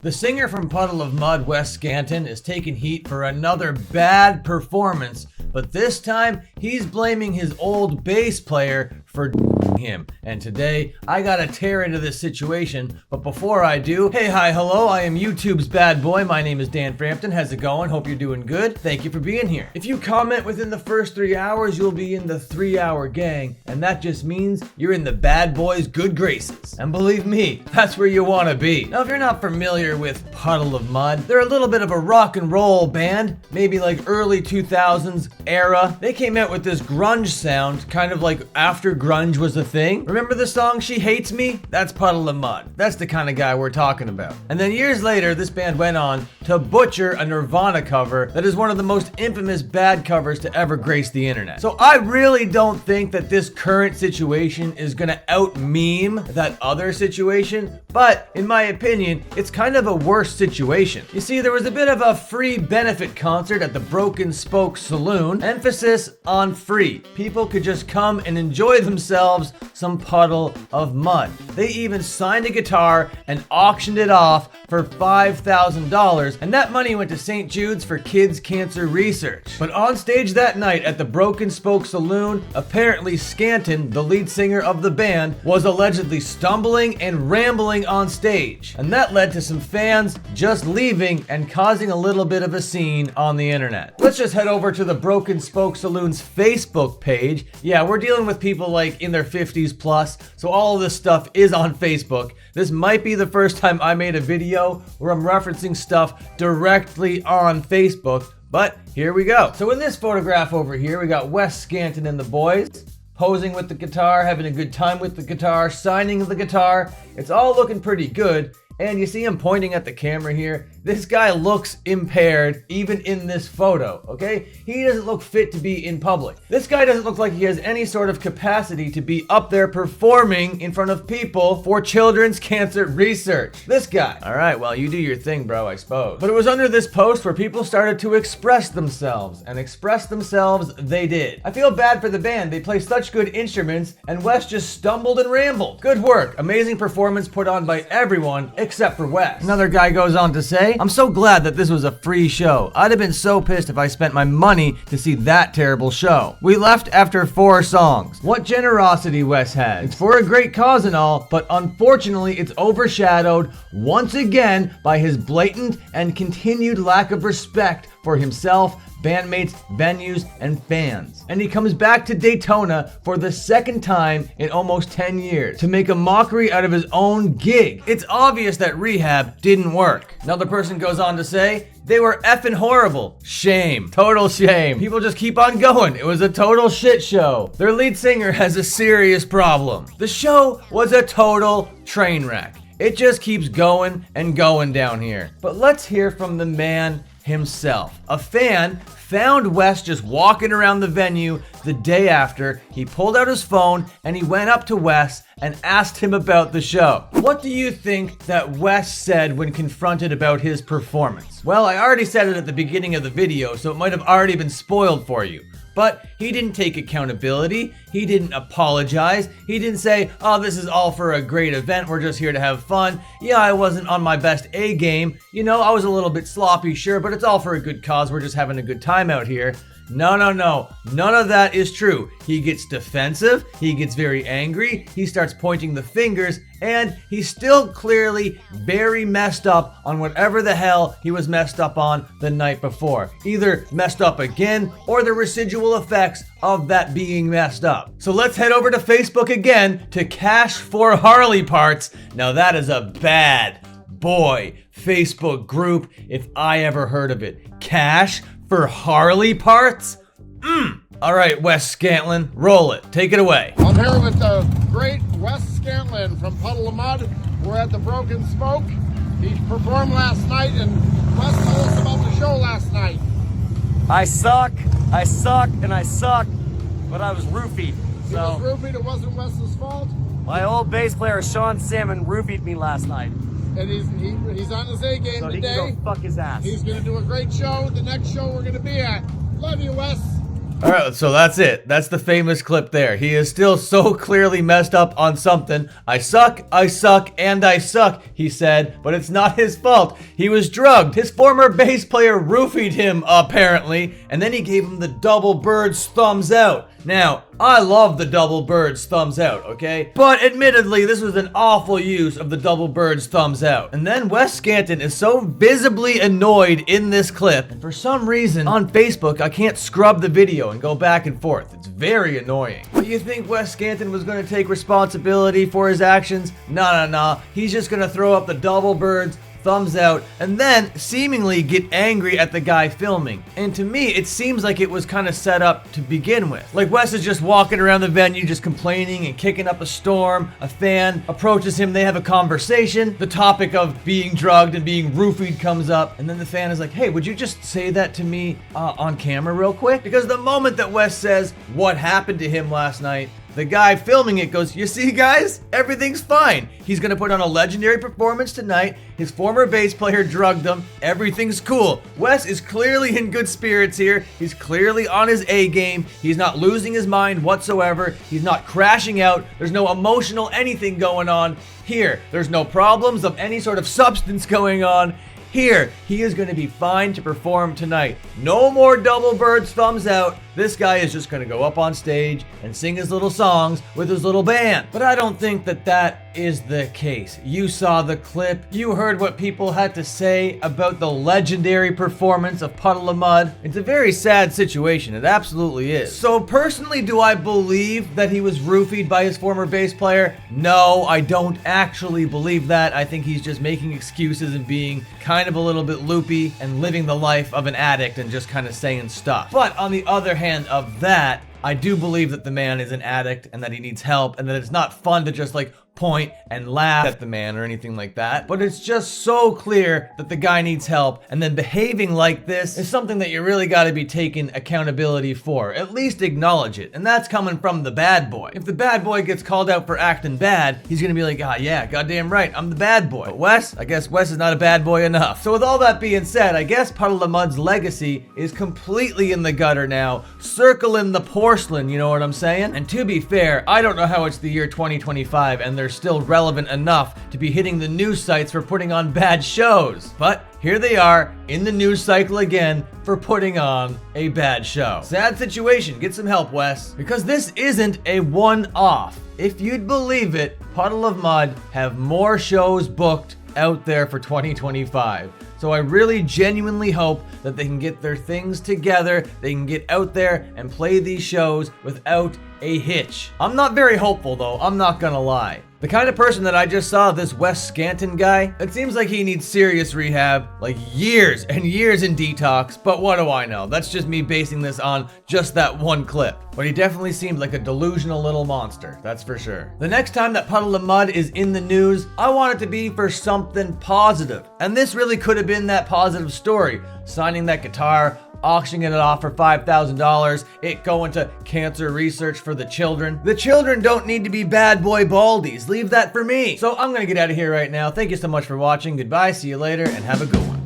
The singer from Puddle of Mudd, Wes Scantlin, is taking heat for another bad performance, but this time he's blaming his old bass player for him. And today, I gotta tear into this situation, but before I do, hey, hi, hello, I am YouTube's bad boy. My name is Dan Frampton. How's it going? Hope you're doing good. Thank you for being here. If you comment within the first 3 hours, you'll be in the 3-hour gang, and that just means you're in the bad boy's good graces. And believe me, that's where you wanna be. Now, if you're not familiar with Puddle of Mudd, they're a little bit of a rock and roll band, maybe like early 2000s era. They came out with this grunge sound, kind of like after grunge was a thing. Remember the song She Hates Me? That's Puddle of Mudd. That's the kind of guy we're talking about. And then years later, this band went on to butcher a Nirvana cover that is one of the most infamous bad covers to ever grace the internet. So I really don't think that this current situation is gonna out-meme that other situation, but in my opinion, it's kind of a worse situation. You see, there was a bit of a free benefit concert at the Broken Spoke Saloon. Emphasis on free. People could just come and enjoy themselves some Puddle of Mudd. They even signed a guitar and auctioned it off for $5,000, and that money went to St. Jude's for kids' cancer research. But on stage that night at the Broken Spoke Saloon, apparently Scantlin, the lead singer of the band, was allegedly stumbling and rambling on stage. And that led to some fans just leaving and causing a little bit of a scene on the internet. Let's just head over to the Broken Spoke Saloon's Facebook page. Yeah, we're dealing with people like in their 50s plus, so all of this stuff is on Facebook. This might be the first time I made a video where I'm referencing stuff directly on Facebook, but here we go. So in this photograph over here, we got Wes Scantlin and the boys posing with the guitar, having a good time with the guitar, signing the guitar. It's all looking pretty good. And you see him pointing at the camera here. This guy looks impaired even in this photo, okay? He doesn't look fit to be in public. This guy doesn't look like he has any sort of capacity to be up there performing in front of people for children's cancer research. This guy. All right, well, you do your thing, bro, I suppose. But it was under this post where people started to express themselves, and express themselves they did. I feel bad for the band. They play such good instruments, and Wes just stumbled and rambled. Good work. Amazing performance put on by everyone except for Wes. Another guy goes on to say, I'm so glad that this was a free show. I'd have been so pissed if I spent my money to see that terrible show. We left after 4 songs. What generosity Wes has. It's for a great cause and all, but unfortunately it's overshadowed once again by his blatant and continued lack of respect for himself, bandmates, venues, and fans. And he comes back to Daytona for the second time in almost 10 years to make a mockery out of his own gig. It's obvious that rehab didn't work. Another person goes on to say, they were effing horrible. Shame. Total shame. People just keep on going. It was a total shit show. Their lead singer has a serious problem. The show was a total train wreck. It just keeps going and going down here. But let's hear from the man himself. A fan found Wes just walking around the venue the day after. He pulled out his phone and he went up to Wes and asked him about the show. What do you think that Wes said when confronted about his performance? Well, I already said it at the beginning of the video, so it might have already been spoiled for you. But he didn't take accountability, he didn't apologize, he didn't say, oh, this is all for a great event, we're just here to have fun. Yeah, I wasn't on my best A game, you know, I was a little bit sloppy, sure, but it's all for a good cause, we're just having a good time out here. No, none of that is true. He gets defensive, he gets very angry, he starts pointing the fingers, and he's still clearly very messed up on whatever the hell he was messed up on the night before. Either messed up again, or the residual effects of that being messed up. So let's head over to Facebook again to Cash for Harley Parts. Now that is a bad boy Facebook group if I ever heard of it. Cash for Harley Parts? All right, Wes Scantlin, roll it. Take it away. I'm here with the great Wes Scantlin from Puddle of Mudd. We're at the Broken Spoke. He performed last night, and Wes told us about the show last night. I suck, and I suck, but I was roofied. He was roofied, it wasn't Wes's fault. My old bass player, Sean Salmon, roofied me last night. And he's on his A game so today. He can go fuck his ass. He's going to do a great show. The next show we're going to be at. Love you, Wes. All right, so that's it. That's the famous clip there. He is still so clearly messed up on something. I suck, and I suck, he said, but it's not his fault. He was drugged. His former bass player roofied him, apparently, and then he gave him the double bird's thumbs out. Now, I love the double bird's thumbs out, okay? But admittedly, this was an awful use of the double bird's thumbs out. And then Wes Scantlin is so visibly annoyed in this clip, and for some reason on Facebook, I can't scrub the video and go back and forth. It's very annoying. But you think Wes Scantlin was going to take responsibility for his actions? Nah. He's just going to throw up the double bird's thumbs out, and then seemingly get angry at the guy filming. And to me, it seems like it was kind of set up to begin with. Like Wes is just walking around the venue, just complaining and kicking up a storm. A fan approaches him, they have a conversation. The topic of being drugged and being roofied comes up, and then the fan is like, hey, would you just say that to me on camera real quick? Because the moment that Wes says what happened to him last night, the guy filming it goes, you see guys, everything's fine. He's gonna put on a legendary performance tonight. His former bass player drugged him. Everything's cool. Wes is clearly in good spirits here. He's clearly on his A game. He's not losing his mind whatsoever. He's not crashing out. There's no emotional anything going on here. There's no problems of any sort of substance going on here. He is going to be fine to perform tonight. No more double bird's thumbs out. This guy is just going to go up on stage and sing his little songs with his little band. But I don't think that that is the case. You saw the clip. You heard what people had to say about the legendary performance of Puddle of Mudd. It's a very sad situation. It absolutely is. So personally, do I believe that he was roofied by his former bass player? No, I don't actually believe that. I think he's just making excuses and being kind of a little bit loopy and living the life of an addict and just kind of saying stuff. But on the other hand of that, I do believe that the man is an addict and that he needs help and that it's not fun to just like point and laugh at the man or anything like that. But it's just so clear that the guy needs help, and then behaving like this is something that you really got to be taking accountability for. At least acknowledge it. And that's coming from the bad boy. If the bad boy gets called out for acting bad, he's gonna be like, ah, yeah, goddamn right, I'm the bad boy. But Wes, I guess Wes is not a bad boy enough. So with all that being said, I guess Puddle of Mudd's legacy is completely in the gutter now, circling the porcelain, you know what I'm saying? And to be fair, I don't know how it's the year 2025 and they're still relevant enough to be hitting the news sites for putting on bad shows. But here they are in the news cycle again for putting on a bad show. Sad situation. Get some help, Wes. Because this isn't a one-off. If you'd believe it, Puddle of Mudd have more shows booked out there for 2025. So I really genuinely hope that they can get their things together, they can get out there and play these shows without a hitch. I'm not very hopeful though, I'm not gonna lie. The kind of person that I just saw, this Wes Scantlin guy, it seems like he needs serious rehab, like years and years in detox, but what do I know? That's just me basing this on just that one clip. But he definitely seemed like a delusional little monster, that's for sure. The next time that Puddle of Mudd is in the news, I want it to be for something positive. And this really could have been that positive story. Signing that guitar, auctioning it off for $5,000, it going to cancer research for the children. The children don't need to be bad boy baldies. Leave that for me. So I'm gonna get out of here right now. Thank you so much for watching. Goodbye, see you later, and have a good one.